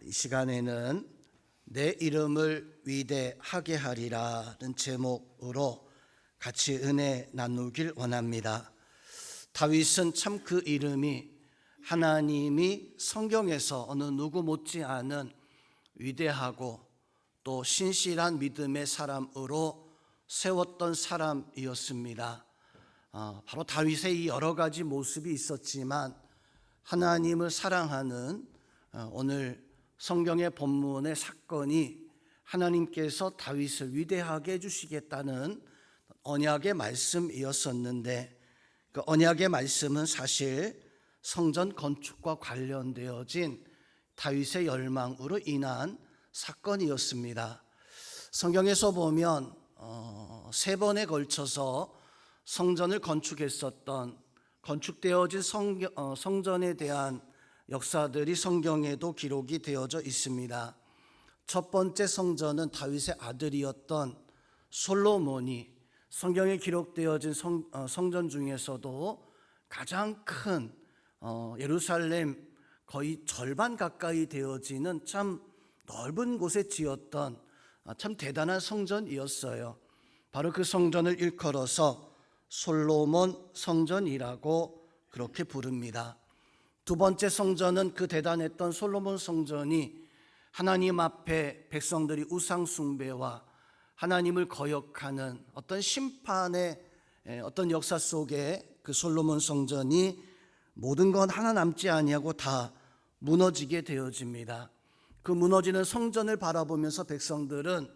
이 시간에는 내 이름을 위대하게 하리라는 제목으로 같이 은혜 나누길 원합니다. 다윗은 참 그 이름이 하나님이 성경에서 어느 누구 못지않은 위대하고 또 신실한 믿음의 사람으로 세웠던 사람이었습니다. 바로 다윗의 이 여러 가지 모습이 있었지만 하나님을 사랑하는 오늘 성경의 본문의 사건이 하나님께서 다윗을 위대하게 해주시겠다는 언약의 말씀이었었는데, 그 언약의 말씀은 사실 성전 건축과 관련되어진 다윗의 열망으로 인한 사건이었습니다. 성경에서 보면 세 번에 걸쳐서 성전을 건축했었던 건축되어진 성전에 대한 역사들이 성경에도 기록이 되어져 있습니다. 첫 번째 성전은 다윗의 아들이었던 솔로몬이 성경에 기록되어진 성전 중에서도 가장 큰 예루살렘 거의 절반 가까이 되어지는 참 넓은 곳에 지었던 참 대단한 성전이었어요. 바로 그 성전을 일컬어서 솔로몬 성전이라고 그렇게 부릅니다. 두 번째 성전은 그 대단했던 솔로몬 성전이 하나님 앞에 백성들이 우상 숭배와 하나님을 거역하는 어떤 심판의 어떤 역사 속에 그 솔로몬 성전이 모든 건 하나 남지 아니하고 다 무너지게 되어집니다. 그 무너지는 성전을 바라보면서 백성들은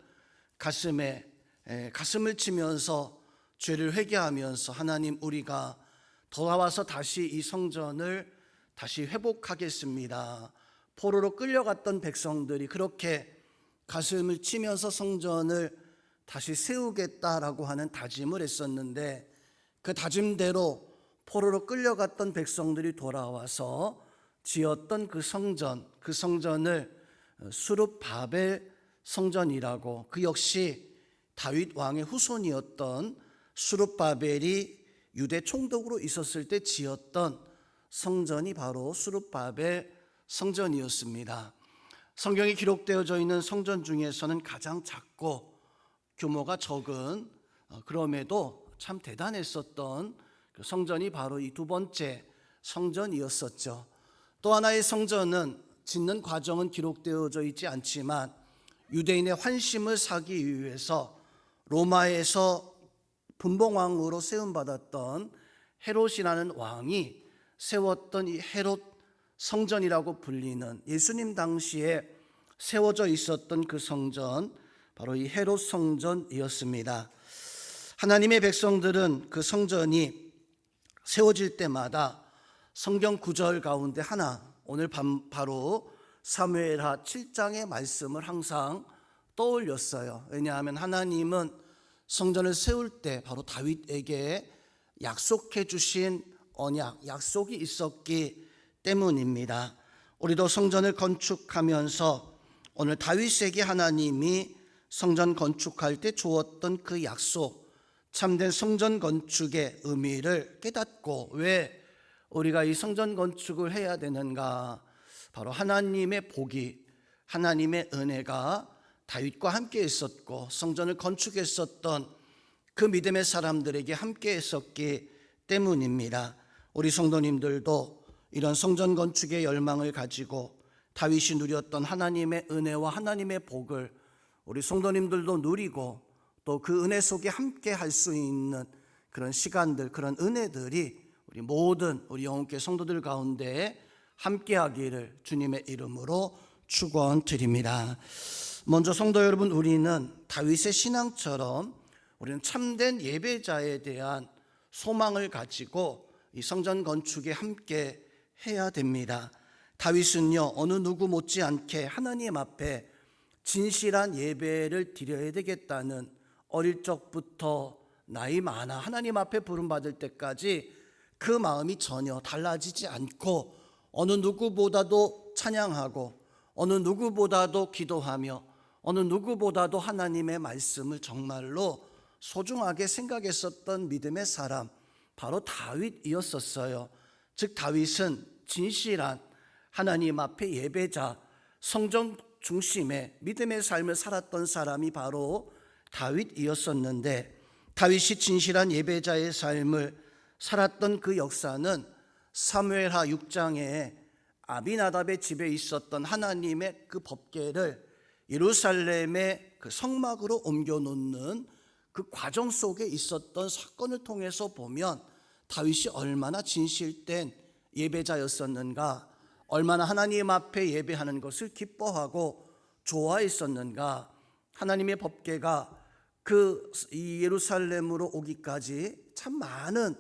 가슴을 치면서 죄를 회개하면서 하나님, 우리가 돌아와서 다시 이 성전을 다시 회복하겠습니다. 포로로 끌려갔던 백성들이 그렇게 가슴을 치면서 성전을 다시 세우겠다라고 하는 다짐을 했었는데, 그 다짐대로 포로로 끌려갔던 백성들이 돌아와서 지었던 그 성전을 수룹바벨 성전이라고, 그 역시 다윗 왕의 후손이었던 수룹바벨이 유대 총독으로 있었을 때 지었던 성전이 바로 수룹바벨 성전이었습니다. 성경에 기록되어져 있는 성전 중에서는 가장 작고 규모가 적은, 그럼에도 참 대단했었던 그 성전이 바로 이 두 번째 성전이었었죠. 또 하나의 성전은 짓는 과정은 기록되어져 있지 않지만 유대인의 환심을 사기 위해서 로마에서 분봉왕으로 세움받았던 헤롯이라는 왕이 세웠던 이 헤롯 성전이라고 불리는, 예수님 당시에 세워져 있었던 그 성전, 바로 이 헤롯 성전이었습니다. 하나님의 백성들은 그 성전이 세워질 때마다 성경 구절 가운데 하나, 오늘 바로 사무엘하 7장의 말씀을 항상 떠올렸어요. 왜냐하면 하나님은 성전을 세울 때 바로 다윗에게 약속해 주신 언약, 약속이 있었기 때문입니다. 우리도 성전을 건축하면서 오늘 다윗에게 하나님이 성전 건축할 때 주었던 그 약속, 참된 성전 건축의 의미를 깨닫고, 왜 우리가 이 성전 건축을 해야 되는가? 바로 하나님의 복이, 하나님의 은혜가 다윗과 함께 있었고 성전을 건축했었던 그 믿음의 사람들에게 함께 있었기 때문입니다. 우리 성도님들도 이런 성전 건축의 열망을 가지고 다윗이 누렸던 하나님의 은혜와 하나님의 복을 우리 성도님들도 누리고, 또 그 은혜 속에 함께 할 수 있는 그런 시간들, 그런 은혜들이 우리 모든 우리 영혼교회 성도들 가운데 함께 하기를 주님의 이름으로 축원드립니다. 먼저 성도 여러분, 우리는 다윗의 신앙처럼 우리는 참된 예배자에 대한 소망을 가지고 이 성전 건축에 함께 해야 됩니다. 다윗은요, 어느 누구 못지않게 하나님 앞에 진실한 예배를 드려야 되겠다는, 어릴 적부터 나이 많아 하나님 앞에 부름받을 때까지 그 마음이 전혀 달라지지 않고 어느 누구보다도 찬양하고 어느 누구보다도 기도하며 어느 누구보다도 하나님의 말씀을 정말로 소중하게 생각했었던 믿음의 사람, 바로 다윗이었었어요. 즉 다윗은 진실한 하나님 앞에 예배자, 성전 중심의 믿음의 삶을 살았던 사람이 바로 다윗이었었는데, 다윗이 진실한 예배자의 삶을 살았던 그 역사는 사무엘하 6장에 아비나답의 집에 있었던 하나님의 그 법궤를 예루살렘의 그 성막으로 옮겨놓는 그 과정 속에 있었던 사건을 통해서 보면 다윗이 얼마나 진실된 예배자였었는가, 얼마나 하나님 앞에 예배하는 것을 기뻐하고 좋아했었는가. 하나님의 법궤가 그 예루살렘으로 오기까지 참 많은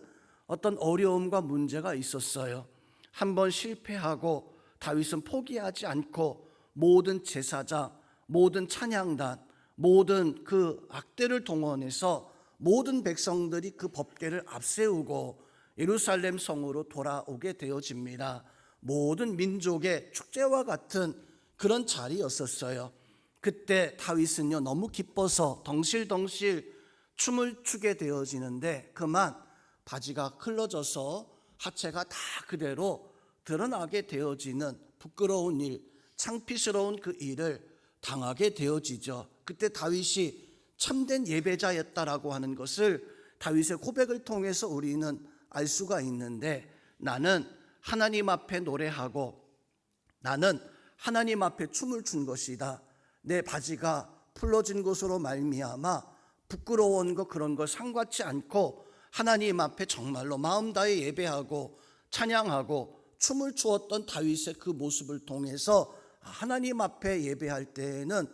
어떤 어려움과 문제가 있었어요. 한번 실패하고 다윗은 포기하지 않고 모든 제사장, 모든 찬양단, 모든 그 악대를 동원해서 모든 백성들이 그 법궤를 앞세우고 예루살렘 성으로 돌아오게 되어집니다. 모든 민족의 축제와 같은 그런 자리였었어요. 그때 다윗은요, 너무 기뻐서 덩실덩실 춤을 추게 되어지는데 그만 바지가 흘러져서 하체가 다 그대로 드러나게 되어지는 부끄러운 일, 창피스러운 그 일을 당하게 되어지죠. 그때 다윗이 참된 예배자였다라고 하는 것을 다윗의 고백을 통해서 우리는 알 수가 있는데, 나는 하나님 앞에 노래하고 나는 하나님 앞에 춤을 춘 것이다. 내 바지가 풀러진 것으로 말미암아 부끄러운 거 그런 거 상관치 않고 하나님 앞에 정말로 마음 다해 예배하고 찬양하고 춤을 추었던 다윗의 그 모습을 통해서 하나님 앞에 예배할 때에는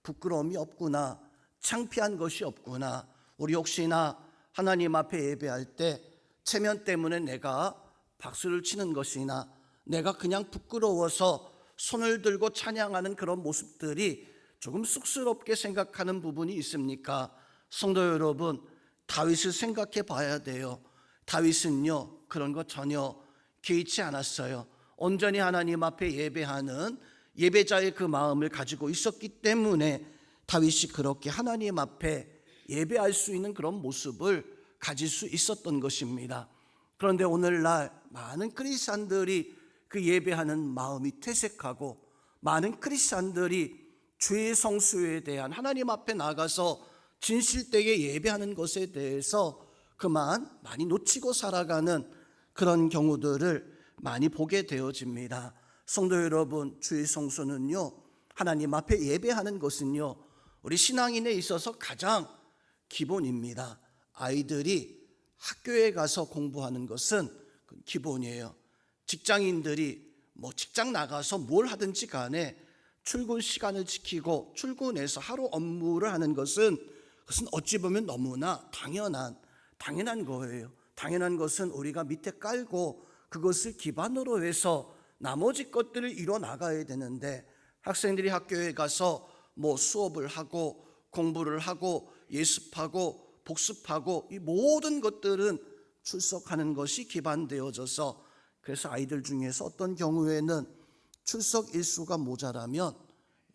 부끄러움이 없구나, 창피한 것이 없구나. 우리 혹시나 하나님 앞에 예배할 때 체면 때문에 내가 박수를 치는 것이나 내가 그냥 부끄러워서 손을 들고 찬양하는 그런 모습들이 조금 쑥스럽게 생각하는 부분이 있습니까? 성도 여러분, 다윗을 생각해 봐야 돼요. 다윗은요, 그런 거 전혀 개의치 않았어요. 온전히 하나님 앞에 예배하는 예배자의 그 마음을 가지고 있었기 때문에 다윗이 그렇게 하나님 앞에 예배할 수 있는 그런 모습을 가질 수 있었던 것입니다. 그런데 오늘날 많은 크리스찬들이 그 예배하는 마음이 퇴색하고, 많은 크리스찬들이 죄의 성수에 대한 하나님 앞에 나가서 진실되게 예배하는 것에 대해서 그만 많이 놓치고 살아가는 그런 경우들을 많이 보게 되어집니다. 성도 여러분, 주의 성수는요, 하나님 앞에 예배하는 것은요, 우리 신앙인에 있어서 가장 기본입니다. 아이들이 학교에 가서 공부하는 것은 기본이에요. 직장인들이 직장 나가서 뭘 하든지 간에 출근 시간을 지키고 출근해서 하루 업무를 하는 것은 어찌 보면 너무나 당연한 거예요. 당연한 것은 우리가 밑에 깔고 그것을 기반으로 해서 나머지 것들을 이뤄 나가야 되는데, 학생들이 학교에 가서 수업을 하고 공부를 하고 예습하고 복습하고 이 모든 것들은 출석하는 것이 기반되어져서, 그래서 아이들 중에서 어떤 경우에는 출석 일수가 모자라면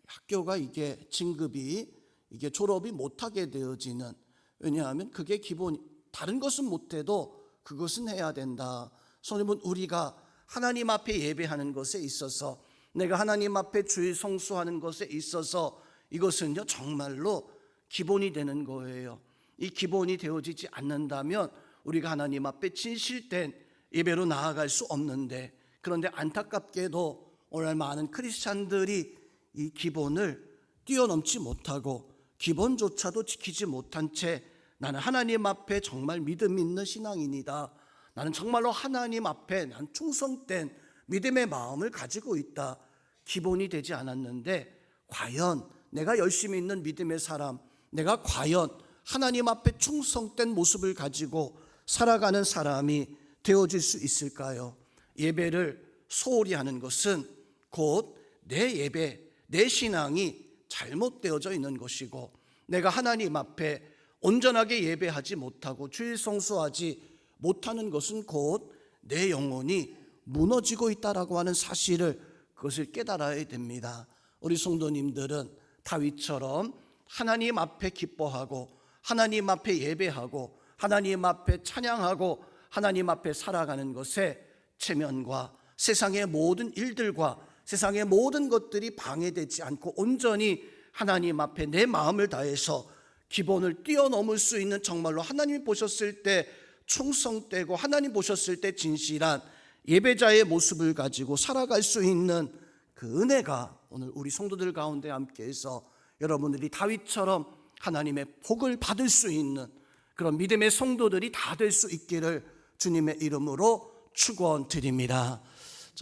학교가 이게 진급이 이게 졸업이 못하게 되어지는, 왜냐하면 그게 기본, 다른 것은 못해도 그것은 해야 된다. 성도님은 우리가 하나님 앞에 예배하는 것에 있어서, 내가 하나님 앞에 주의 성수하는 것에 있어서 이것은요 정말로 기본이 되는 거예요. 이 기본이 되어지지 않는다면 우리가 하나님 앞에 진실된 예배로 나아갈 수 없는데, 그런데 안타깝게도 오늘 많은 크리스찬들이 이 기본을 뛰어넘지 못하고 기본조차도 지키지 못한 채 나는 하나님 앞에 정말 믿음 있는 신앙인이다, 나는 정말로 하나님 앞에 난 충성된 믿음의 마음을 가지고 있다, 기본이 되지 않았는데 과연 내가 열심히 있는 믿음의 사람, 내가 과연 하나님 앞에 충성된 모습을 가지고 살아가는 사람이 되어질 수 있을까요? 예배를 소홀히 하는 것은 곧 내 예배, 내 신앙이 잘못되어져 있는 것이고, 내가 하나님 앞에 온전하게 예배하지 못하고 주일 성수하지 못하는 것은 곧 내 영혼이 무너지고 있다라고 하는 사실을, 그것을 깨달아야 됩니다. 우리 성도님들은 다윗처럼 하나님 앞에 기뻐하고 하나님 앞에 예배하고 하나님 앞에 찬양하고 하나님 앞에 살아가는 것에 체면과 세상의 모든 일들과 세상의 모든 것들이 방해되지 않고 온전히 하나님 앞에 내 마음을 다해서 기본을 뛰어넘을 수 있는, 정말로 하나님이 보셨을 때 충성되고 하나님 보셨을 때 진실한 예배자의 모습을 가지고 살아갈 수 있는 그 은혜가 오늘 우리 성도들 가운데 함께해서 여러분들이 다윗처럼 하나님의 복을 받을 수 있는 그런 믿음의 성도들이 다 될 수 있기를 주님의 이름으로 축원드립니다.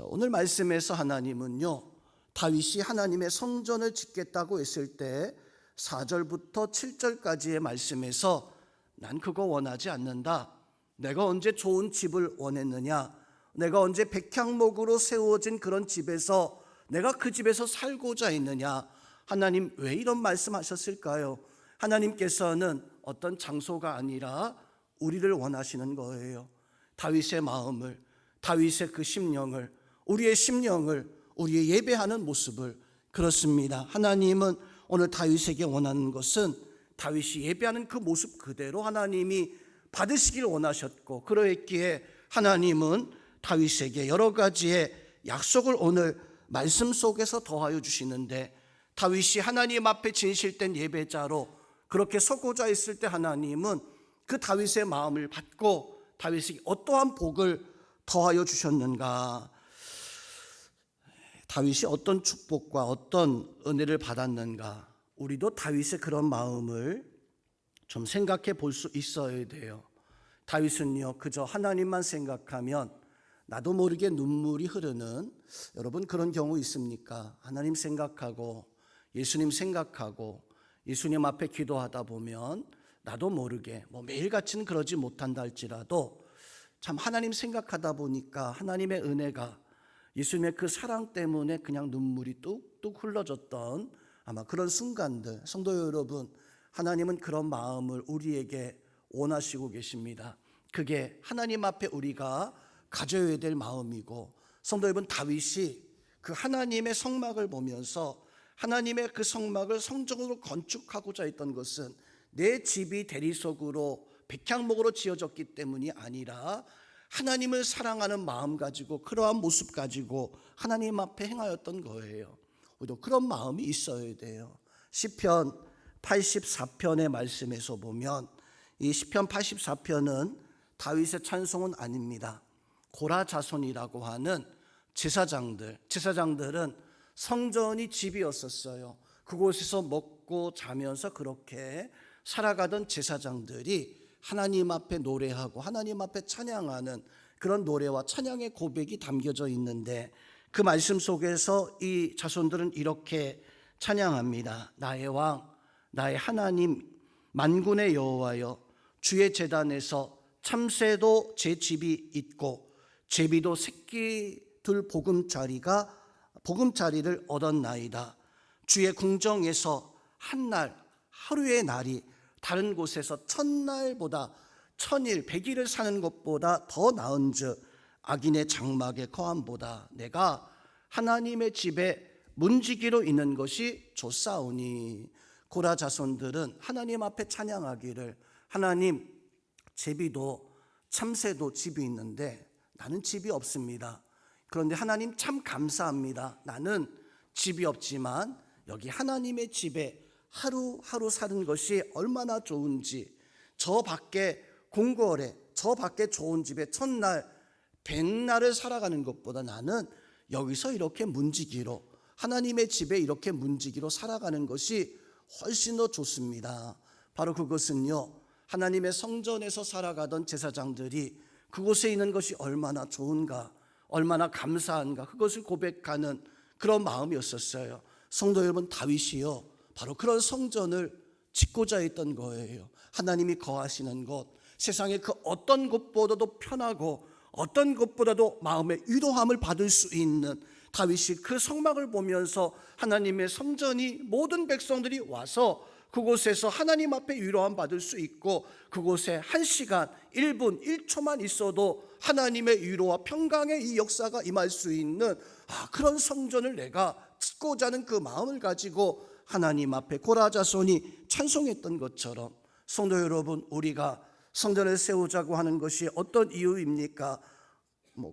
오늘 말씀에서 하나님은요, 다윗이 하나님의 성전을 짓겠다고 했을 때 4절부터 7절까지의 말씀에서 난 그거 원하지 않는다. 내가 언제 좋은 집을 원했느냐? 내가 언제 백향목으로 세워진 그런 집에서 내가 그 집에서 살고자 했느냐? 하나님 왜 이런 말씀하셨을까요? 하나님께서는 어떤 장소가 아니라 우리를 원하시는 거예요. 다윗의 마음을, 다윗의 그 심령을, 우리의 심령을, 우리의 예배하는 모습을. 그렇습니다. 하나님은 오늘 다윗에게 원하는 것은 다윗이 예배하는 그 모습 그대로 하나님이 받으시길 원하셨고, 그러했기에 하나님은 다윗에게 여러 가지의 약속을 오늘 말씀 속에서 더하여 주시는데, 다윗이 하나님 앞에 진실된 예배자로 그렇게 서고자 했을 때 하나님은 그 다윗의 마음을 받고 다윗에게 어떠한 복을 더하여 주셨는가? 다윗이 어떤 축복과 어떤 은혜를 받았는가? 우리도 다윗의 그런 마음을 좀 생각해 볼 수 있어야 돼요. 다윗은요, 그저 하나님만 생각하면 나도 모르게 눈물이 흐르는, 여러분 그런 경우 있습니까? 하나님 생각하고 예수님 생각하고 예수님 앞에 기도하다 보면 나도 모르게, 매일같이는 그러지 못한다 할지라도 참 하나님 생각하다 보니까 하나님의 은혜가, 예수님의 그 사랑 때문에 그냥 눈물이 뚝뚝 흘러졌던 아마 그런 순간들, 성도 여러분, 하나님은 그런 마음을 우리에게 원하시고 계십니다. 그게 하나님 앞에 우리가 가져야 될 마음이고, 성도 여러분, 다윗이 그 하나님의 성막을 보면서 하나님의 그 성막을 성적으로 건축하고자 했던 것은 내 집이 대리석으로 백향목으로 지어졌기 때문이 아니라 하나님을 사랑하는 마음 가지고, 그러한 모습 가지고 하나님 앞에 행하였던 거예요. 우리도 그런 마음이 있어야 돼요. 시편 84편의 말씀에서 보면, 이 시편 84편은 다윗의 찬송은 아닙니다. 고라 자손이라고 하는 제사장들은 성전이 집이었었어요. 그곳에서 먹고 자면서 그렇게 살아가던 제사장들이 하나님 앞에 노래하고 하나님 앞에 찬양하는 그런 노래와 찬양의 고백이 담겨져 있는데, 그 말씀 속에서 이 자손들은 이렇게 찬양합니다. 나의 왕, 나의 하나님, 만군의 여호와여, 주의 제단에서 참새도 제 집이 있고 제비도 새끼들 보금자리를 얻었나이다. 주의 궁정에서 한날, 하루의 날이 다른 곳에서 천날보다, 천일, 백일을 사는 것보다 더 나은즉 악인의 장막의 거함보다 내가 하나님의 집에 문지기로 있는 것이 좋사오니. 고라 자손들은 하나님 앞에 찬양하기를, 하나님, 제비도 참새도 집이 있는데 나는 집이 없습니다. 그런데 하나님 참 감사합니다. 나는 집이 없지만 여기 하나님의 집에 하루하루 사는 것이 얼마나 좋은지, 저 밖에 궁궐에, 저 밖에 좋은 집에 천날, 백날을 살아가는 것보다 나는 여기서 이렇게 문지기로, 하나님의 집에 이렇게 문지기로 살아가는 것이 훨씬 더 좋습니다. 바로 그것은요, 하나님의 성전에서 살아가던 제사장들이 그곳에 있는 것이 얼마나 좋은가, 얼마나 감사한가, 그것을 고백하는 그런 마음이었었어요. 성도 여러분, 다윗이요, 바로 그런 성전을 짓고자 했던 거예요. 하나님이 거하시는 곳, 세상의 그 어떤 곳보다도 편하고 어떤 것보다도 마음의 위로함을 받을 수 있는, 다윗이 그 성막을 보면서 하나님의 성전이 모든 백성들이 와서 그곳에서 하나님 앞에 위로함 받을 수 있고, 그곳에 1시간, 1분, 1초만 있어도 하나님의 위로와 평강의 이 역사가 임할 수 있는 그런 성전을 내가 짓고자 하는 그 마음을 가지고 하나님 앞에 고라 자손이 찬송했던 것처럼, 성도 여러분, 우리가 성전을 세우자고 하는 것이 어떤 이유입니까?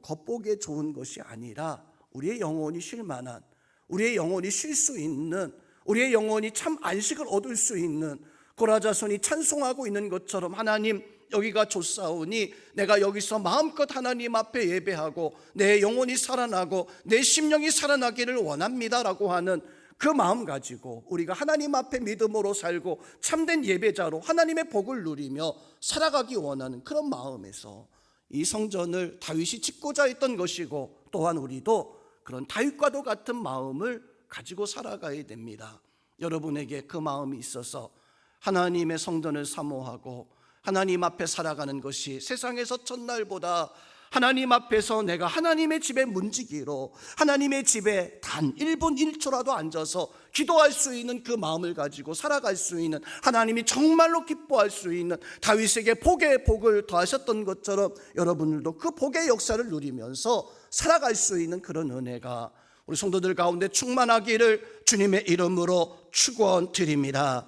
겉보기에 좋은 것이 아니라 우리의 영혼이 쉴 만한, 우리의 영혼이 쉴 수 있는, 우리의 영혼이 참 안식을 얻을 수 있는, 고라자손이 찬송하고 있는 것처럼 하나님 여기가 좋사오니 내가 여기서 마음껏 하나님 앞에 예배하고 내 영혼이 살아나고 내 심령이 살아나기를 원합니다라고 하는 그 마음 가지고 우리가 하나님 앞에 믿음으로 살고 참된 예배자로 하나님의 복을 누리며 살아가기 원하는 그런 마음에서 이 성전을 다윗이 짓고자 했던 것이고, 또한 우리도 그런 다윗과도 같은 마음을 가지고 살아가야 됩니다. 여러분에게 그 마음이 있어서 하나님의 성전을 사모하고 하나님 앞에 살아가는 것이 세상에서 첫날보다 하나님 앞에서 내가 하나님의 집에 문지기로 하나님의 집에 단 1분 1초라도 앉아서 기도할 수 있는 그 마음을 가지고 살아갈 수 있는, 하나님이 정말로 기뻐할 수 있는 다윗에게 복의 복을 더하셨던 것처럼 여러분들도 그 복의 역사를 누리면서 살아갈 수 있는 그런 은혜가 우리 성도들 가운데 충만하기를 주님의 이름으로 축원드립니다.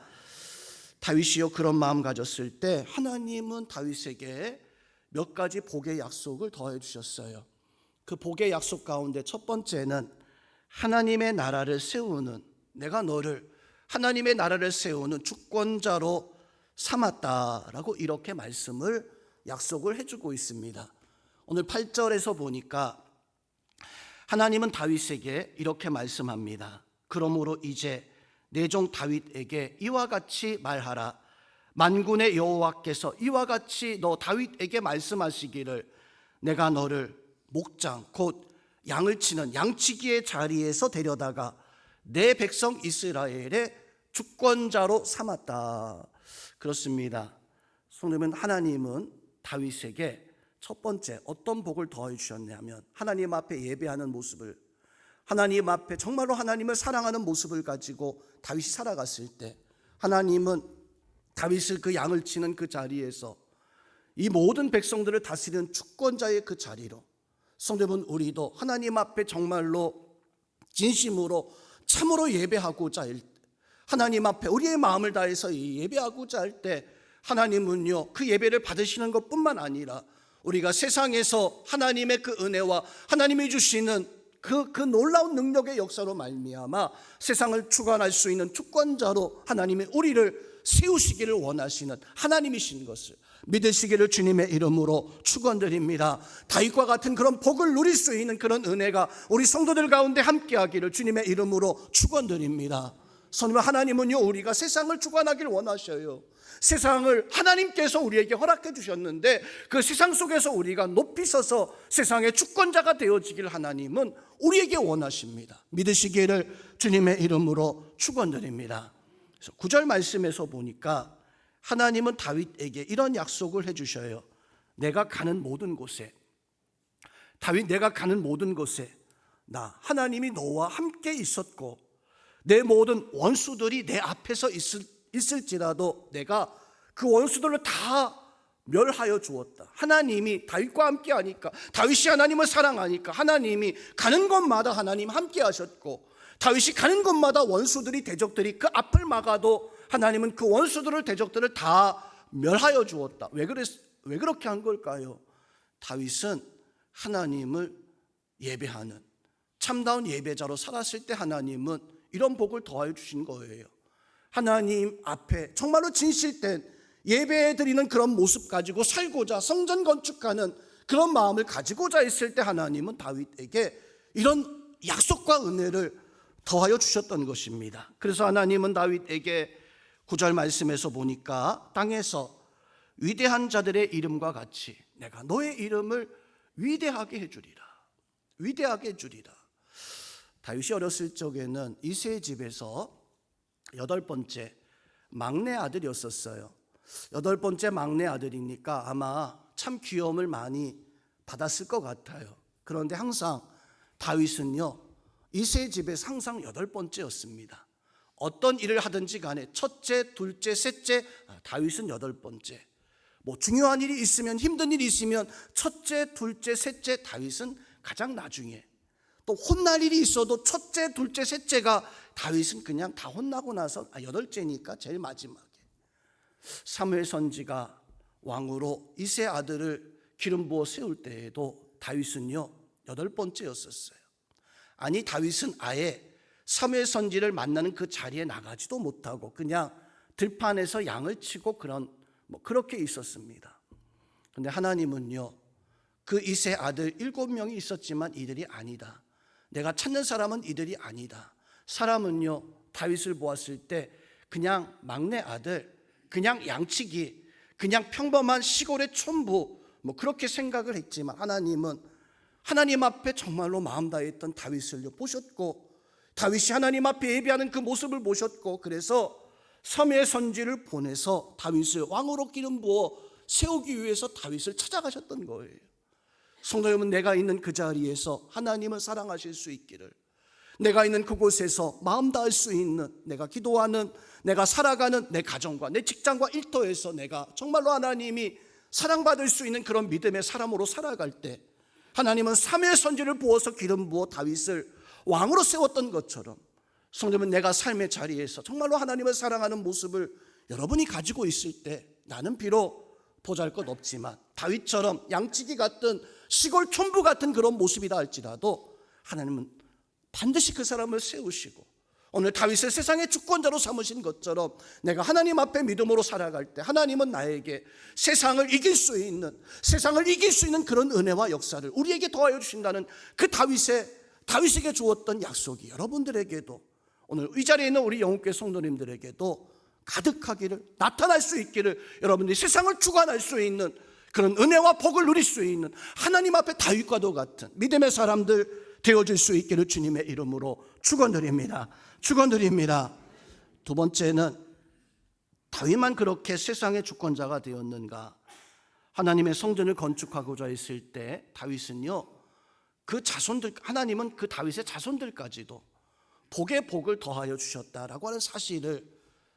다윗이요 그런 마음 가졌을 때 하나님은 다윗에게 몇 가지 복의 약속을 더해 주셨어요. 그 복의 약속 가운데 첫 번째는 하나님의 나라를 세우는, 내가 너를 하나님의 나라를 세우는 주권자로 삼았다라고 이렇게 말씀을 약속을 해주고 있습니다. 오늘 8절에서 보니까 하나님은 다윗에게 이렇게 말씀합니다. 그러므로 이제 내 종 다윗에게 이와 같이 말하라. 만군의 여호와께서 이와 같이 너 다윗에게 말씀하시기를 내가 너를 목장 곧 양을 치는 양치기의 자리에서 데려다가 내 백성 이스라엘의 주권자로 삼았다. 그렇습니다. 성도님은 하나님은 다윗에게 첫 번째 어떤 복을 더해 주셨냐면 하나님 앞에 예배하는 모습을, 하나님 앞에 정말로 하나님을 사랑하는 모습을 가지고 다윗이 살아갔을 때 하나님은 다윗을 그 양을 치는 그 자리에서 이 모든 백성들을 다스리는 주권자의 그 자리로, 성도님은 우리도 하나님 앞에 정말로 진심으로 참으로 예배하고자 할 때, 하나님 앞에 우리의 마음을 다해서 예배하고자 할 때 하나님은요 그 예배를 받으시는 것뿐만 아니라 우리가 세상에서 하나님의 그 은혜와 하나님이 주시는 그 놀라운 능력의 역사로 말미암아 세상을 주관할 수 있는 주권자로 하나님이 우리를 세우시기를 원하시는 하나님이신 것을 믿으시기를 주님의 이름으로 축원드립니다. 다윗과 같은 그런 복을 누릴 수 있는 그런 은혜가 우리 성도들 가운데 함께하기를 주님의 이름으로 축원드립니다. 성도님, 하나님은요 우리가 세상을 주관하기를 원하셔요. 세상을 하나님께서 우리에게 허락해 주셨는데 그 세상 속에서 우리가 높이 서서 세상의 주권자가 되어지길 하나님은 우리에게 원하십니다. 믿으시기를 주님의 이름으로 축원드립니다. 그래서 9절 말씀에서 보니까 하나님은 다윗에게 이런 약속을 해주셔요. 내가 가는 모든 곳에, 다윗 내가 가는 모든 곳에 나 하나님이 너와 함께 있었고 내 모든 원수들이 내 앞에서 있을지라도 내가 그 원수들을 다 멸하여 주었다. 하나님이 다윗과 함께 하니까, 다윗이 하나님을 사랑하니까 하나님이 가는 곳마다 하나님 함께 하셨고, 다윗이 가는 곳마다 원수들이 대적들이 그 앞을 막아도 하나님은 그 원수들을 대적들을 다 멸하여 주었다. 왜 그렇게 한 걸까요? 다윗은 하나님을 예배하는 참다운 예배자로 살았을 때 하나님은 이런 복을 더하여 주신 거예요. 하나님 앞에 정말로 진실된 예배 드리는 그런 모습 가지고 살고자 성전 건축하는 그런 마음을 가지고자 했을 때 하나님은 다윗에게 이런 약속과 은혜를 더하여 주셨던 것입니다. 그래서 하나님은 다윗에게 9절 말씀에서 보니까 땅에서 위대한 자들의 이름과 같이 내가 너의 이름을 위대하게 해주리라. 위대하게 해주리라. 다윗이 어렸을 적에는 이새의 집에서 8번째 막내 아들이었었어요. 8번째 막내 아들이니까 아마 참 귀여움을 많이 받았을 것 같아요. 그런데 항상 다윗은요 이새의 집에서 항상 8번째였습니다. 어떤 일을 하든지 간에 첫째, 둘째, 셋째, 다윗은 8번째. 뭐 중요한 일이 있으면, 힘든 일이 있으면 첫째, 둘째, 셋째, 다윗은 가장 나중에. 또 혼날 일이 있어도 첫째, 둘째, 셋째가 다윗은 그냥 다 혼나고 나서 8째니까 제일 마지막에. 사무엘 선지가 왕으로 이새 아들을 기름 부어 세울 때에도 다윗은요 8번째였었어요. 아니 다윗은 아예 사무엘 선지를 만나는 그 자리에 나가지도 못하고 그냥 들판에서 양을 치고 그렇게 있었습니다. 그런데 하나님은요, 그 이세 아들 7명이 있었지만 이들이 아니다. 내가 찾는 사람은 이들이 아니다. 사람은요, 다윗을 보았을 때 그냥 막내 아들, 그냥 양치기, 그냥 평범한 시골의 촌부 그렇게 생각을 했지만 하나님은 하나님 앞에 정말로 마음 다했던 다윗을 보셨고, 다윗이 하나님 앞에 예배하는 그 모습을 보셨고, 그래서 사무엘 선지를 보내서 다윗을 왕으로 기름 부어 세우기 위해서 다윗을 찾아가셨던 거예요. 성도 여러분, 내가 있는 그 자리에서 하나님을 사랑하실 수 있기를, 내가 있는 그곳에서 마음 다할 수 있는, 내가 기도하는, 내가 살아가는 내 가정과 내 직장과 일터에서 내가 정말로 하나님이 사랑받을 수 있는 그런 믿음의 사람으로 살아갈 때, 하나님은 사무엘 선지를 부어서 기름 부어 다윗을 왕으로 세웠던 것처럼, 성도 여러분, 내가 삶의 자리에서 정말로 하나님을 사랑하는 모습을 여러분이 가지고 있을 때, 나는 비록 보잘것없지만 다윗처럼 양치기 같은 시골 촌부 같은 그런 모습이다 할지라도 하나님은 반드시 그 사람을 세우시고, 오늘 다윗을 세상의 주권자로 삼으신 것처럼 내가 하나님 앞에 믿음으로 살아갈 때 하나님은 나에게 세상을 이길 수 있는 그런 은혜와 역사를 우리에게 더하여 주신다는 그 다윗에게 주었던 약속이 여러분들에게도, 오늘 이 자리에 있는 우리 영혼교회 성도님들에게도 가득하기를, 나타날 수 있기를, 여러분들이 세상을 주관할 수 있는 그런 은혜와 복을 누릴 수 있는 하나님 앞에 다윗과도 같은 믿음의 사람들 되어질 수 있기를 주님의 이름으로 축원드립니다. 두 번째는, 다윗만 그렇게 세상의 주권자가 되었는가? 하나님의 성전을 건축하고자 했을 때 다윗은요, 하나님은 그 다윗의 자손들까지도 복의 복을 더하여 주셨다라고 하는 사실을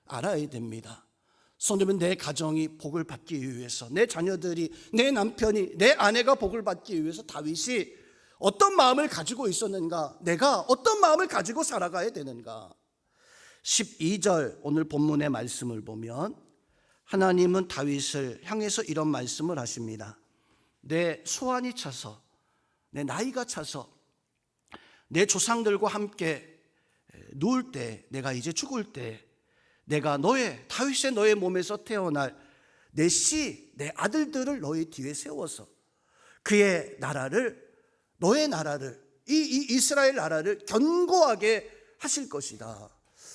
알아야 됩니다. 성도는 내 가정이 복을 받기 위해서, 내 자녀들이, 내 남편이, 내 아내가 복을 받기 위해서 다윗이 어떤 마음을 가지고 있었는가, 내가 어떤 마음을 가지고 살아가야 되는가. 12절 오늘 본문의 말씀을 보면 하나님은 다윗을 향해서 이런 말씀을 하십니다. 내 소환이 차서, 내 나이가 차서 내 조상들과 함께 누울 때, 내가 이제 죽을 때, 내가 다윗의 너의 몸에서 태어날 내 아들들을 너희 뒤에 세워서 그의 나라를, 너의 나라를, 이 이스라엘 나라를 견고하게 하실 것이다.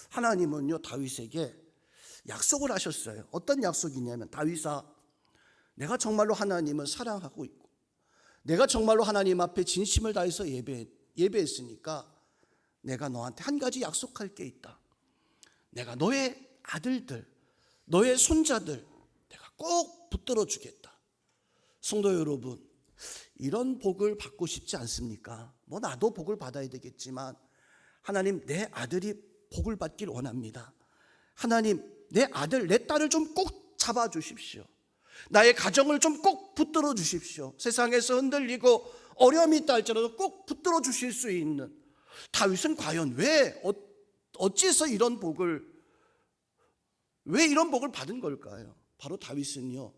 하나님은요, 다윗에게 약속을 하셨어요. 어떤 약속이냐면, 다윗아, 내가 정말로 하나님을 사랑하고 있고, 내가 정말로 하나님 앞에 진심을 다해서 예배했으니까 내가 너한테 한 가지 약속할 게 있다. 내가 너의 아들들, 너의 손자들 내가 꼭 붙들어 주겠다. 성도 여러분, 이런 복을 받고 싶지 않습니까? 나도 복을 받아야 되겠지만 하나님, 내 아들이 복을 받길 원합니다. 하나님, 내 아들, 내 딸을 좀 꼭 잡아 주십시오. 나의 가정을 좀 꼭 붙들어 주십시오. 세상에서 흔들리고 어려움이 있다 할지라도 꼭 붙들어 주실 수 있는, 다윗은 과연 어찌해서 이런 복을 받은 걸까요? 바로 다윗은요,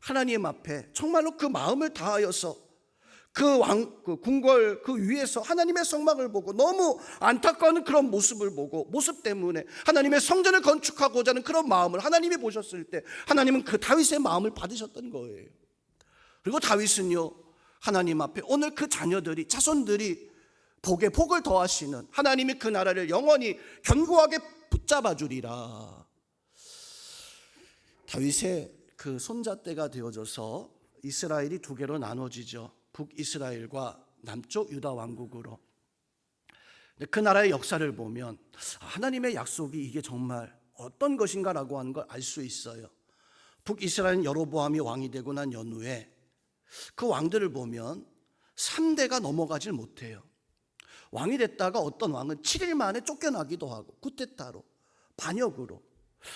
하나님 앞에 정말로 그 마음을 다하여서 그 궁궐 그 위에서 하나님의 성막을 보고 너무 안타까운 그런 모습 때문에 하나님의 성전을 건축하고자 하는 그런 마음을 하나님이 보셨을 때 하나님은 그 다윗의 마음을 받으셨던 거예요. 그리고 다윗은요, 하나님 앞에 오늘 그 자손들이 복에 복을 더하시는, 하나님이 그 나라를 영원히 견고하게 붙잡아 주리라. 다윗의 그 손자 때가 되어져서 이스라엘이 두 개로 나눠지죠. 북이스라엘과 남쪽 유다 왕국으로. 그 나라의 역사를 보면 하나님의 약속이 이게 정말 어떤 것인가라고 하는 걸 알 수 있어요. 북이스라엘은 여로보암이 왕이 되고 난 연후에 그 왕들을 보면 3대가 넘어가질 못해요. 왕이 됐다가 어떤 왕은 7일 만에 쫓겨나기도 하고, 쿠데타로, 반역으로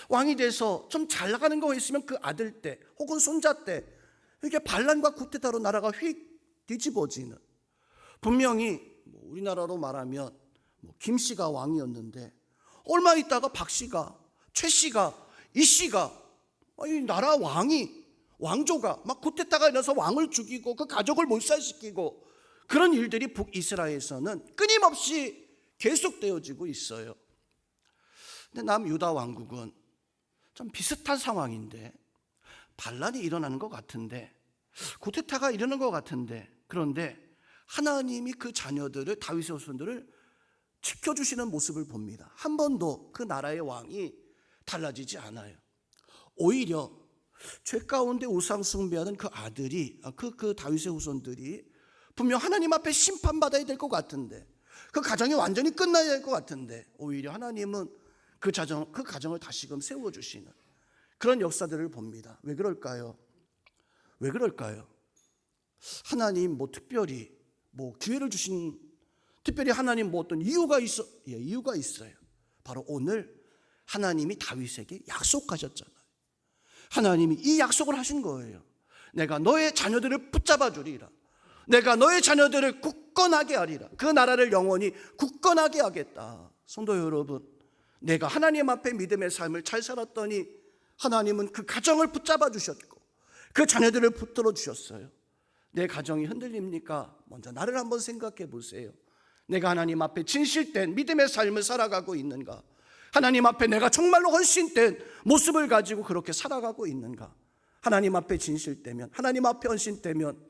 왕이 돼서 좀 잘 나가는 거 있으면 그 아들 때 혹은 손자 때 이게 반란과 쿠데타로 나라가 휙 뒤집어지는. 분명히 우리나라로 말하면 김씨가 왕이었는데 얼마 있다가 박씨가, 최씨가, 이씨가, 이 나라 왕조가 막 쿠데타가 일어나서 왕을 죽이고 그 가족을 몰살시키고 그런 일들이 북이스라엘에서는 끊임없이 계속되어지고 있어요. 근데 남유다 왕국은 좀 비슷한 상황인데, 반란이 일어나는 것 같은데, 쿠데타가 일어나는 것 같은데, 그런데 하나님이 그 자녀들을, 다윗의 후손들을 지켜주시는 모습을 봅니다. 한 번도 그 나라의 왕이 달라지지 않아요. 오히려 죄 가운데 우상 숭배하는 그 아들이, 그 다윗의 후손들이 분명 하나님 앞에 심판받아야 될 것 같은데, 그 가정이 완전히 끝나야 될 것 같은데, 오히려 하나님은 그 가정을 다시금 세워주시는 그런 역사들을 봅니다. 왜 그럴까요? 왜 그럴까요? 하나님 특별히 기회를 주신, 특별히 하나님 어떤 이유가 있어요. 바로 오늘 하나님이 다윗에게 약속하셨잖아요. 하나님이 이 약속을 하신 거예요. 내가 너의 자녀들을 붙잡아 주리라. 내가 너의 자녀들을 굳건하게 하리라. 그 나라를 영원히 굳건하게 하겠다. 성도 여러분, 내가 하나님 앞에 믿음의 삶을 잘 살았더니 하나님은 그 가정을 붙잡아 주셨고 그 자녀들을 붙들어 주셨어요. 내 가정이 흔들립니까? 먼저 나를 한번 생각해 보세요. 내가 하나님 앞에 진실된 믿음의 삶을 살아가고 있는가? 하나님 앞에 내가 정말로 헌신된 모습을 가지고 그렇게 살아가고 있는가? 하나님 앞에 진실되면, 하나님 앞에 헌신되면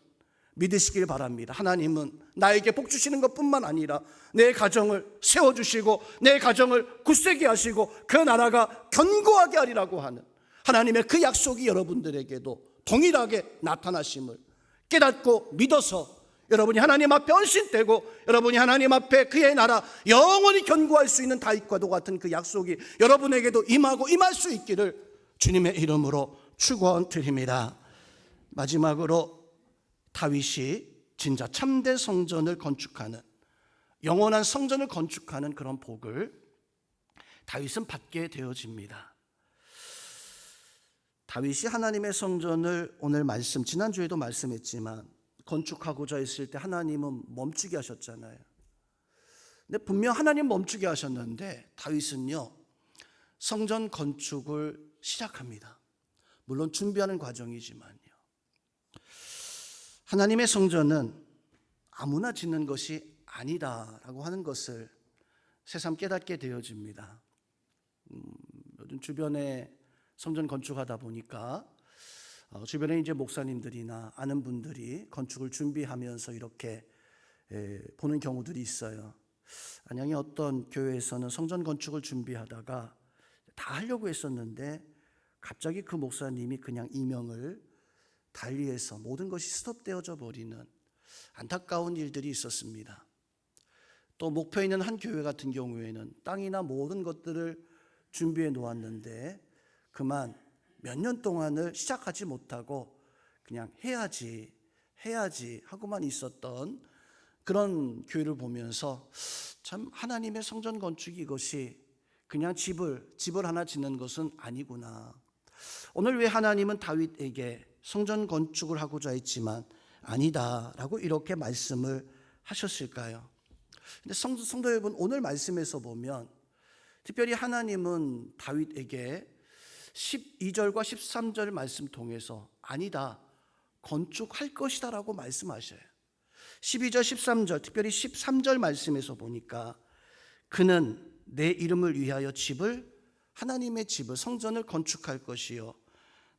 믿으시길 바랍니다. 하나님은 나에게 복 주시는 것뿐만 아니라 내 가정을 세워주시고 내 가정을 굳세게 하시고 그 나라가 견고하게 하리라고 하는 하나님의 그 약속이 여러분들에게도 동일하게 나타나심을 깨닫고 믿어서 여러분이 하나님 앞에 헌신되고 여러분이 하나님 앞에 그의 나라 영원히 견고할 수 있는 다윗과도 같은 그 약속이 여러분에게도 임하고 임할 수 있기를 주님의 이름으로 축원드립니다. 마지막으로 다윗이 진짜 참된 성전을 건축하는, 영원한 성전을 건축하는 그런 복을 다윗은 받게 되어집니다. 다윗이 하나님의 성전을 오늘 지난주에도 말씀했지만 건축하고자 했을 때 하나님은 멈추게 하셨잖아요. 근데 분명 하나님 멈추게 하셨는데 다윗은요, 성전 건축을 시작합니다. 물론 준비하는 과정이지만요. 하나님의 성전은 아무나 짓는 것이 아니다라고 하는 것을 새삼 깨닫게 되어집니다. 요즘 주변에 성전 건축하다 보니까 주변에 이제 목사님들이나 아는 분들이 건축을 준비하면서 이렇게 보는 경우들이 있어요. 안양의 어떤 교회에서는 성전 건축을 준비하다가 다 하려고 했었는데 갑자기 그 목사님이 그냥 이명을 달리해서 모든 것이 스톱되어져 버리는 안타까운 일들이 있었습니다. 또 목표에 있는 한 교회 같은 경우에는 땅이나 모든 것들을 준비해 놓았는데 그만 몇 년 동안을 시작하지 못하고 그냥 해야지 하고만 있었던 그런 교회를 보면서 참 하나님의 성전 건축이 이것이 그냥 집을 하나 짓는 것은 아니구나. 오늘 왜 하나님은 다윗에게 성전 건축을 하고자 했지만 아니다라고 이렇게 말씀을 하셨을까요? 근데 성도 여러분, 오늘 말씀에서 보면 특별히 하나님은 다윗에게 12절과 13절 말씀 통해서 아니다, 건축할 것이다 라고 말씀하셔요. 12절 13절, 특별히 13절 말씀에서 보니까 그는 내 이름을 위하여 하나님의 집을, 성전을 건축할 것이요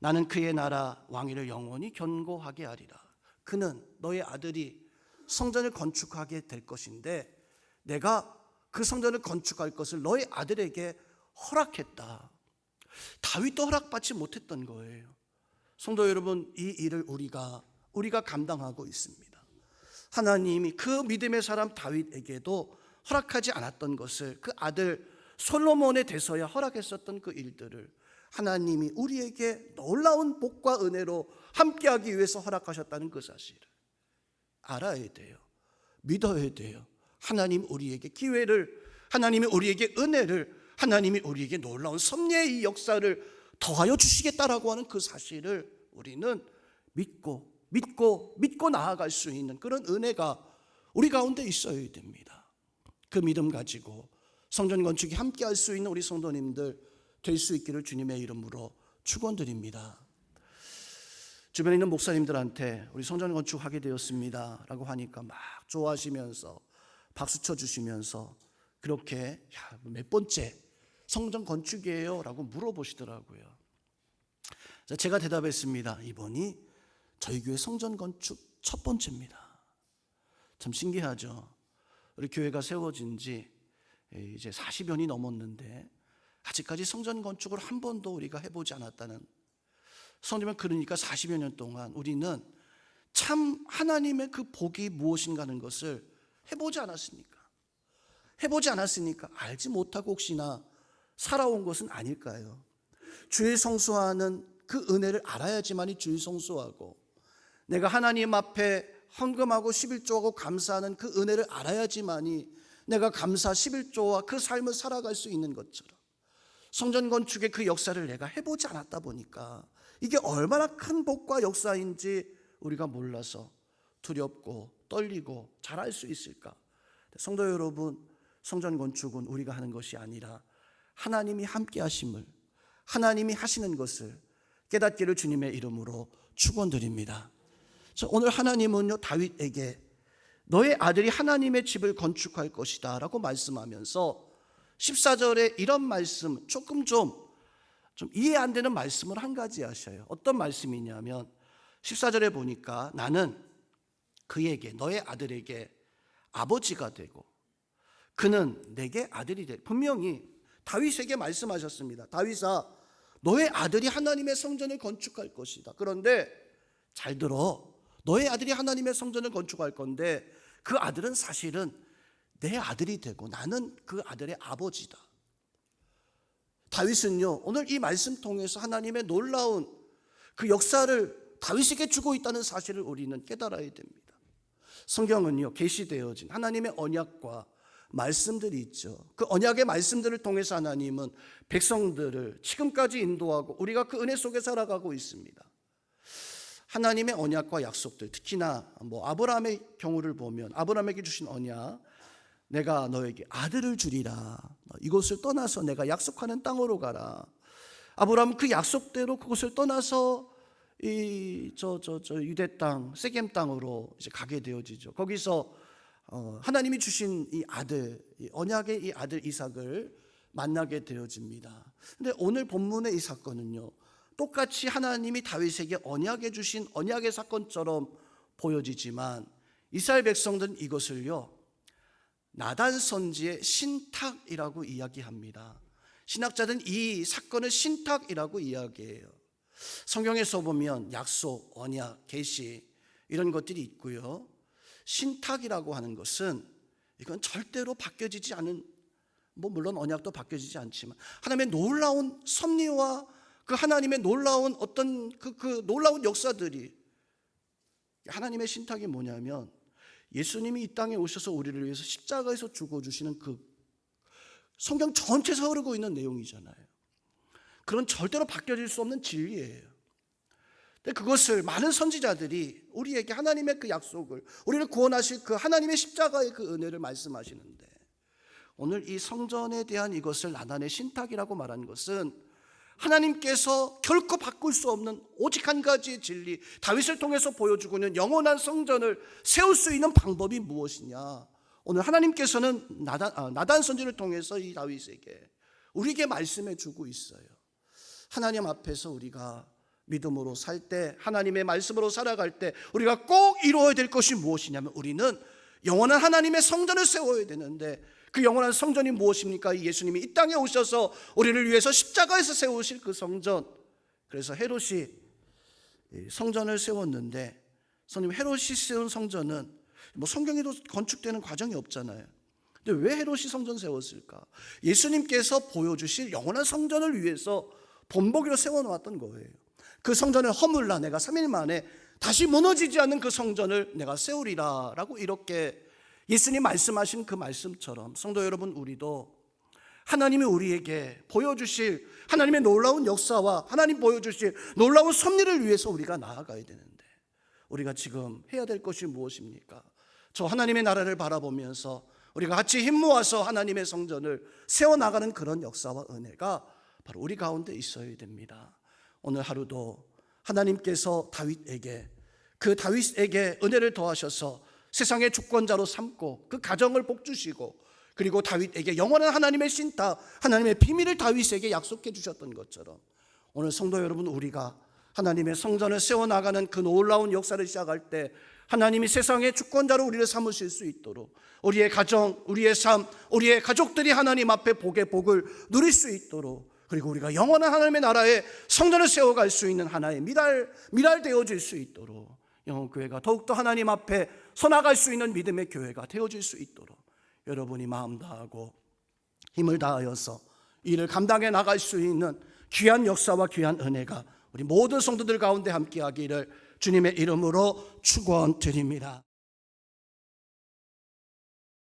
나는 그의 나라 왕위를 영원히 견고하게 하리라. 그는, 너의 아들이 성전을 건축하게 될 것인데 내가 그 성전을 건축할 것을 너의 아들에게 허락했다. 다윗도 허락받지 못했던 거예요. 성도 여러분, 이 일을 우리가 감당하고 있습니다. 하나님이 그 믿음의 사람 다윗에게도 허락하지 않았던 것을 그 아들 솔로몬에 대해서야 허락했었던 그 일들을 하나님이 우리에게 놀라운 복과 은혜로 함께하기 위해서 허락하셨다는 그 사실을 알아야 돼요. 믿어야 돼요. 하나님 우리에게 기회를, 하나님이 우리에게 은혜를, 하나님이 우리에게 놀라운 섭리의 이 역사를 더하여 주시겠다라고 하는 그 사실을 우리는 믿고 나아갈 수 있는 그런 은혜가 우리 가운데 있어야 됩니다. 그 믿음 가지고 성전 건축이 함께 할 수 있는 우리 성도님들 될 수 있기를 주님의 이름으로 축원드립니다. 주변에 있는 목사님들한테 우리 성전 건축하게 되었습니다 라고 하니까 막 좋아하시면서 박수 쳐주시면서 그렇게 몇 번째 성전 건축이에요 라고 물어보시더라고요. 제가 대답했습니다. 이번이 저희 교회 성전 건축 첫 번째입니다. 참 신기하죠. 우리 교회가 세워진 지 이제 40여 년이 넘었는데 아직까지 성전 건축을 한 번도 우리가 해보지 않았다는, 성도님, 그러니까 40여 년 동안 우리는 참 하나님의 그 복이 무엇인가 하는 것을 해보지 않았으니까 알지 못하고 혹시나 살아온 것은 아닐까요? 주일 성수하는 그 은혜를 알아야지만이 주일 성수하고, 내가 하나님 앞에 헌금하고 11조하고 감사하는 그 은혜를 알아야지만이 내가 감사 11조와 그 삶을 살아갈 수 있는 것처럼, 성전 건축의 그 역사를 내가 해보지 않았다 보니까 이게 얼마나 큰 복과 역사인지 우리가 몰라서 두렵고 떨리고 잘할 수 있을까? 성도 여러분, 성전 건축은 우리가 하는 것이 아니라 하나님이 함께 하심을, 하나님이 하시는 것을 깨닫기를 주님의 이름으로 축원드립니다. 오늘 하나님은요, 다윗에게 너의 아들이 하나님의 집을 건축할 것이다 라고 말씀하면서 14절에 이런 말씀, 조금 좀 이해 안 되는 말씀을 한 가지 하셔요. 어떤 말씀이냐면 14절에 보니까 나는 그에게, 너의 아들에게 아버지가 되고 그는 내게 아들이 되. 분명히 다윗에게 말씀하셨습니다. 다윗아, 너의 아들이 하나님의 성전을 건축할 것이다. 그런데 잘 들어, 너의 아들이 하나님의 성전을 건축할 건데 그 아들은 사실은 내 아들이 되고 나는 그 아들의 아버지다. 다윗은요, 오늘 이 말씀 통해서 하나님의 놀라운 그 역사를 다윗에게 주고 있다는 사실을 우리는 깨달아야 됩니다. 성경은요, 계시되어진 하나님의 언약과 말씀들이 있죠. 그 언약의 말씀들을 통해서 하나님은 백성들을 지금까지 인도하고 우리가 그 은혜 속에 살아가고 있습니다. 하나님의 언약과 약속들, 특히나 아브라함의 경우를 보면 아브라함에게 주신 언약, 내가 너에게 아들을 주리라, 이곳을 떠나서 내가 약속하는 땅으로 가라. 아브라함은 그 약속대로 그곳을 떠나서 유대 땅, 세겜 땅으로 이제 가게 되어지죠. 거기서 하나님이 주신 이 아들, 이 언약의 이 아들 이삭을 만나게 되어집니다. 근데 오늘 본문의 이 사건은요, 똑같이 하나님이 다윗에게 언약해 주신 언약의 사건처럼 보여지지만 이스라엘 백성들은 이것을요, 나단 선지의 신탁이라고 이야기합니다. 신학자들은 이 사건을 신탁이라고 이야기해요. 성경에서 보면 약속, 언약, 계시 이런 것들이 있고요. 신탁이라고 하는 것은 이건 절대로 바뀌어지지 않은, 물론 언약도 바뀌어지지 않지만 하나님의 놀라운 섭리와 그 하나님의 놀라운 어떤 그 놀라운 역사들이, 하나님의 신탁이 뭐냐면 예수님이 이 땅에 오셔서 우리를 위해서 십자가에서 죽어주시는 그 성경 전체에서 흐르고 있는 내용이잖아요. 그런 절대로 바뀌어질 수 없는 진리예요. 근데 그것을 많은 선지자들이 우리에게 하나님의 그 약속을, 우리를 구원하실 그 하나님의 십자가의 그 은혜를 말씀하시는데, 오늘 이 성전에 대한 이것을 나단의 신탁이라고 말한 것은 하나님께서 결코 바꿀 수 없는 오직 한 가지의 진리, 다윗을 통해서 보여주고 있는 영원한 성전을 세울 수 있는 방법이 무엇이냐. 오늘 하나님께서는 나단 선지를 통해서 이 다윗에게, 우리에게 말씀해 주고 있어요. 하나님 앞에서 우리가 믿음으로 살 때, 하나님의 말씀으로 살아갈 때 우리가 꼭 이루어야 될 것이 무엇이냐면, 우리는 영원한 하나님의 성전을 세워야 되는데, 그 영원한 성전이 무엇입니까? 예수님이 이 땅에 오셔서 우리를 위해서 십자가에서 세우실 그 성전. 그래서 헤롯이 성전을 세웠는데, 헤롯이 세운 성전은 성경에도 건축되는 과정이 없잖아요. 근데 왜 헤롯이 성전 세웠을까? 예수님께서 보여주실 영원한 성전을 위해서 본보기로 세워놓았던 거예요. 그 성전을 허물라, 내가 3일 만에 다시 무너지지 않는 그 성전을 내가 세우리라 라고 이렇게 예수님 말씀하신 그 말씀처럼, 성도 여러분, 우리도 하나님이 우리에게 보여주실 하나님의 놀라운 역사와 하나님 보여주실 놀라운 섭리를 위해서 우리가 나아가야 되는데, 우리가 지금 해야 될 것이 무엇입니까? 저 하나님의 나라를 바라보면서 우리가 같이 힘 모아서 하나님의 성전을 세워나가는 그런 역사와 은혜가 바로 우리 가운데 있어야 됩니다. 오늘 하루도 하나님께서 다윗에게 은혜를 더하셔서 세상의 주권자로 삼고 그 가정을 복주시고, 그리고 다윗에게 영원한 하나님의 신탁, 하나님의 비밀을 다윗에게 약속해 주셨던 것처럼, 오늘 성도 여러분, 우리가 하나님의 성전을 세워나가는 그 놀라운 역사를 시작할 때 하나님이 세상의 주권자로 우리를 삼으실 수 있도록, 우리의 가정, 우리의 삶, 우리의 가족들이 하나님 앞에 복의 복을 누릴 수 있도록, 그리고 우리가 영원한 하나님의 나라에 성전을 세워갈 수 있는 하나의 미랄 되어질 수 있도록, 영혼교회가 더욱더 하나님 앞에 서나갈 수 있는 믿음의 교회가 되어질 수 있도록 여러분이 마음 다하고 힘을 다하여서 이를 감당해 나갈 수 있는 귀한 역사와 귀한 은혜가 우리 모든 성도들 가운데 함께하기를 주님의 이름으로 축원드립니다.